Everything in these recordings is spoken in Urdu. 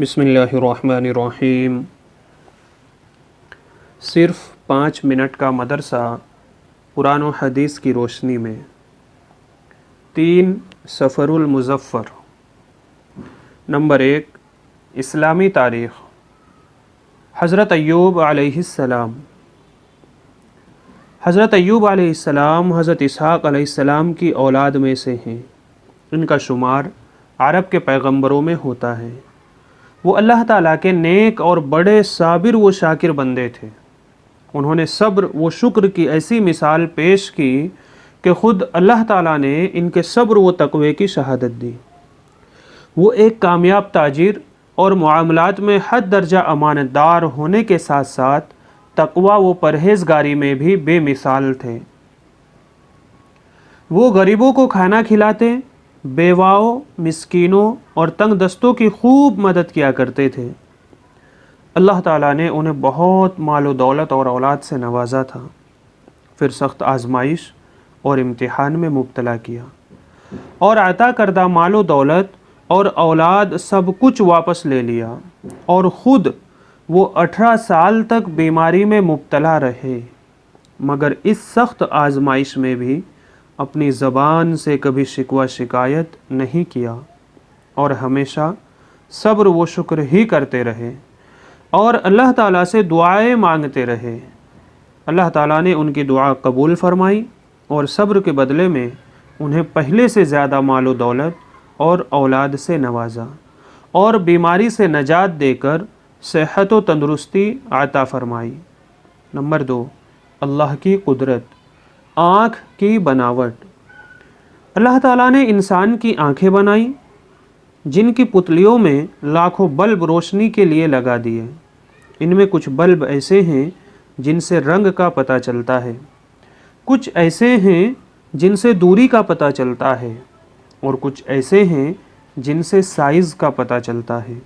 بسم اللہ الرحمن الرحیم۔ صرف 5 منٹ کا مدرسہ قرآن و حدیث کی روشنی میں۔ 3 سفر المظفر۔ نمبر 1، اسلامی تاریخ۔ حضرت ایوب علیہ السلام۔ حضرت ایوب علیہ السلام حضرت اسحاق علیہ السلام کی اولاد میں سے ہیں۔ ان کا شمار عرب کے پیغمبروں میں ہوتا ہے۔ وہ اللہ تعالیٰ کے نیک اور بڑے صابر و شاکر بندے تھے۔ انہوں نے صبر و شکر کی ایسی مثال پیش کی کہ خود اللہ تعالیٰ نے ان کے صبر و تقوی کی شہادت دی۔ وہ ایک کامیاب تاجر اور معاملات میں حد درجہ امانت دار ہونے کے ساتھ ساتھ تقوی و پرہیزگاری میں بھی بے مثال تھے۔ وہ غریبوں کو کھانا کھلاتے، بیواؤں، مسکینوں اور تنگ دستوں کی خوب مدد کیا کرتے تھے۔ اللہ تعالیٰ نے انہیں بہت مال و دولت اور اولاد سے نوازا تھا، پھر سخت آزمائش اور امتحان میں مبتلا کیا، اور عطا کردہ مال و دولت اور اولاد سب کچھ واپس لے لیا، اور خود وہ 18 سال تک بیماری میں مبتلا رہے، مگر اس سخت آزمائش میں بھی اپنی زبان سے کبھی شکوہ شکایت نہیں کیا، اور ہمیشہ صبر و شکر ہی کرتے رہے، اور اللہ تعالیٰ سے دعائیں مانگتے رہے۔ اللہ تعالیٰ نے ان کی دعا قبول فرمائی اور صبر کے بدلے میں انہیں پہلے سے زیادہ مال و دولت اور اولاد سے نوازا، اور بیماری سے نجات دے کر صحت و تندرستی عطا فرمائی۔ نمبر 2، اللہ کی قدرت۔ آنکھ کی بناوٹ۔ اللہ تعالیٰ نے انسان کی آنکھیں بنائی، جن کی پتلیوں میں لاکھوں بلب روشنی کے لیے لگا دیے۔ ان میں کچھ بلب ایسے ہیں جن سے رنگ کا پتہ چلتا ہے، کچھ ایسے ہیں جن سے دوری کا پتہ چلتا ہے، اور کچھ ایسے ہیں جن سے سائز کا پتہ چلتا ہے۔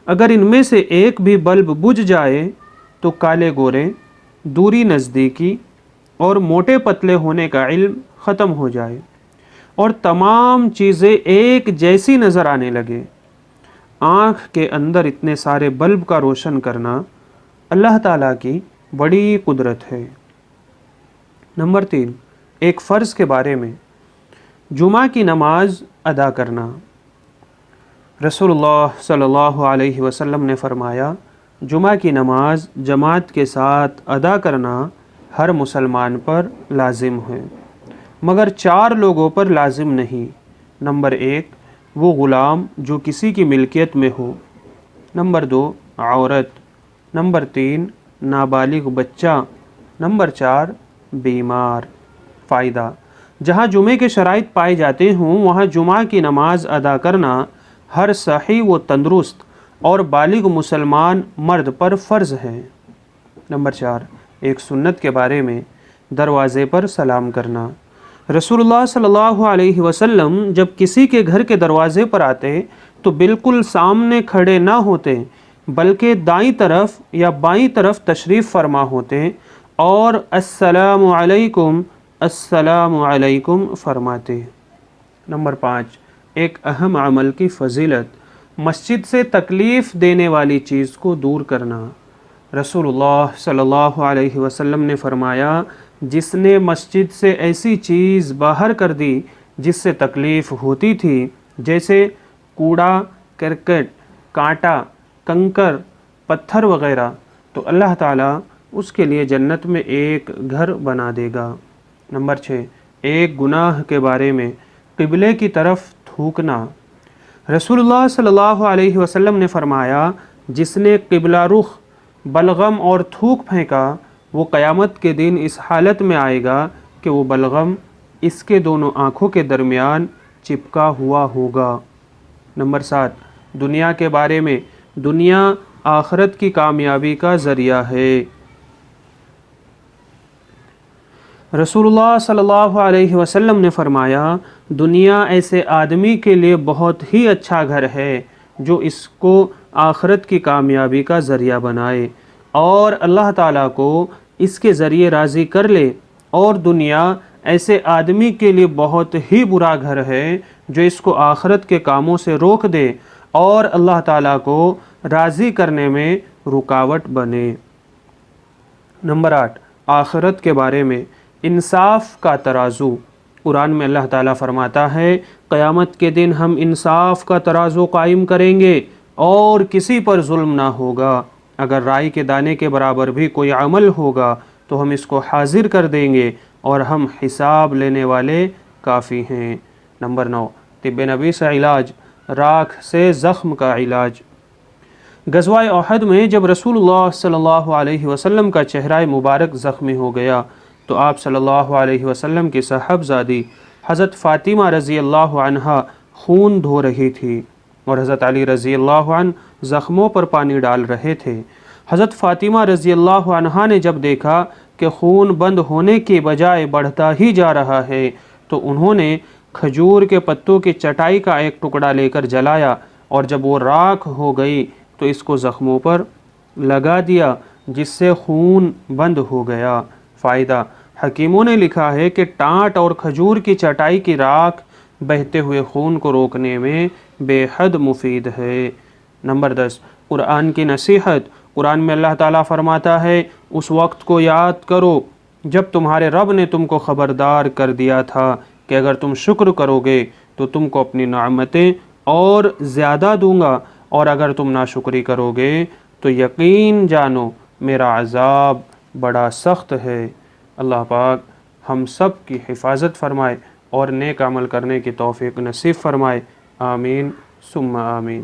اگر ان میں سے ایک بھی بلب بجھ جائے تو کالے گورے، دوری نزدیکی اور موٹے پتلے ہونے کا علم ختم ہو جائے، اور تمام چیزیں ایک جیسی نظر آنے لگے۔ آنکھ کے اندر اتنے سارے بلب کا روشن کرنا اللہ تعالیٰ کی بڑی قدرت ہے۔ نمبر 3، ایک فرض کے بارے میں۔ جمعہ کی نماز ادا کرنا۔ رسول اللہ صلی اللہ علیہ وسلم نے فرمایا، جمعہ کی نماز جماعت کے ساتھ ادا کرنا ہر مسلمان پر لازم ہے، مگر 4 لوگوں پر لازم نہیں۔ نمبر 1، وہ غلام جو کسی کی ملکیت میں ہو۔ نمبر 2، عورت۔ نمبر 3، نابالغ بچہ۔ نمبر 4، بیمار۔ فائدہ: جہاں جمعے کے شرائط پائے جاتے ہوں وہاں جمعہ کی نماز ادا کرنا ہر صحیح و تندرست اور بالغ مسلمان مرد پر فرض ہے۔ نمبر 4، ایک سنت کے بارے میں۔ دروازے پر سلام کرنا۔ رسول اللہ صلی اللہ علیہ وسلم جب کسی کے گھر کے دروازے پر آتے تو بالکل سامنے کھڑے نہ ہوتے، بلکہ دائیں طرف یا بائیں طرف تشریف فرما ہوتے اور السلام علیکم السلام علیکم فرماتے۔ نمبر 5، ایک اہم عمل کی فضیلت۔ مسجد سے تکلیف دینے والی چیز کو دور کرنا۔ رسول اللہ صلی اللہ علیہ وسلم نے فرمایا، جس نے مسجد سے ایسی چیز باہر کر دی جس سے تکلیف ہوتی تھی، جیسے کوڑا کرکٹ، کانٹا، کنکر، پتھر وغیرہ، تو اللہ تعالیٰ اس کے لیے جنت میں ایک گھر بنا دے گا۔ نمبر 6، ایک گناہ کے بارے میں۔ قبلے کی طرف تھوکنا۔ رسول اللہ صلی اللہ علیہ وسلم نے فرمایا، جس نے قبلہ رخ، بلغم اور تھوک پھینکا، وہ قیامت کے دن اس حالت میں آئے گا کہ وہ بلغم اس کے دونوں آنکھوں کے درمیان چپکا ہوا ہوگا۔ نمبر 7، دنیا کے بارے میں۔ دنیا آخرت کی کامیابی کا ذریعہ ہے۔ رسول اللہ صلی اللہ علیہ وسلم نے فرمایا، دنیا ایسے آدمی کے لیے بہت ہی اچھا گھر ہے جو اس کو آخرت کی کامیابی کا ذریعہ بنائے اور اللہ تعالیٰ کو اس کے ذریعے راضی کر لے، اور دنیا ایسے آدمی کے لیے بہت ہی برا گھر ہے جو اس کو آخرت کے کاموں سے روک دے اور اللہ تعالیٰ کو راضی کرنے میں رکاوٹ بنے۔ نمبر 8، آخرت کے بارے میں انصاف کا ترازو۔ قرآن میں اللہ تعالیٰ فرماتا ہے قیامت کے دن ہم انصاف کا ترازو قائم کریں گے اور کسی پر ظلم نہ ہوگا۔ اگر رائی کے دانے کے برابر بھی کوئی عمل ہوگا تو ہم اس کو حاضر کر دیں گے اور ہم حساب لینے والے کافی ہیں۔ نمبر 9، طب نبی سے علاج، راکھ سے زخم کا علاج۔ غزوہ احد میں جب رسول اللہ صلی اللہ علیہ وسلم کا چہرہ مبارک زخمی ہو گیا تو آپ صلی اللہ علیہ وسلم کی صاحبزادی حضرت فاطمہ رضی اللہ عنہا خون دھو رہی تھی اور حضرت علی رضی اللہ عنہ زخموں پر پانی ڈال رہے تھے۔ حضرت فاطمہ رضی اللہ عنہا نے جب دیکھا کہ خون بند ہونے کے بجائے بڑھتا ہی جا رہا ہے تو انہوں نے کھجور کے پتوں کی چٹائی کا ایک ٹکڑا لے کر جلایا اور جب وہ راکھ ہو گئی تو اس کو زخموں پر لگا دیا جس سے خون بند ہو گیا۔ فائدہ، حکیموں نے لکھا ہے کہ ٹانٹ اور کھجور کی چٹائی کی راکھ بہتے ہوئے خون کو روکنے میں بے حد مفید ہے۔ نمبر 10، قرآن کی نصیحت۔ قرآن میں اللہ تعالیٰ فرماتا ہے اس وقت کو یاد کرو جب تمہارے رب نے تم کو خبردار کر دیا تھا کہ اگر تم شکر کرو گے تو تم کو اپنی نعمتیں اور زیادہ دوں گا، اور اگر تم ناشکری کرو گے تو یقین جانو میرا عذاب بڑا سخت ہے۔ اللہ پاک ہم سب کی حفاظت فرمائے اور نیک عمل کرنے کی توفیق نصیب فرمائے۔ آمین ثم آمین۔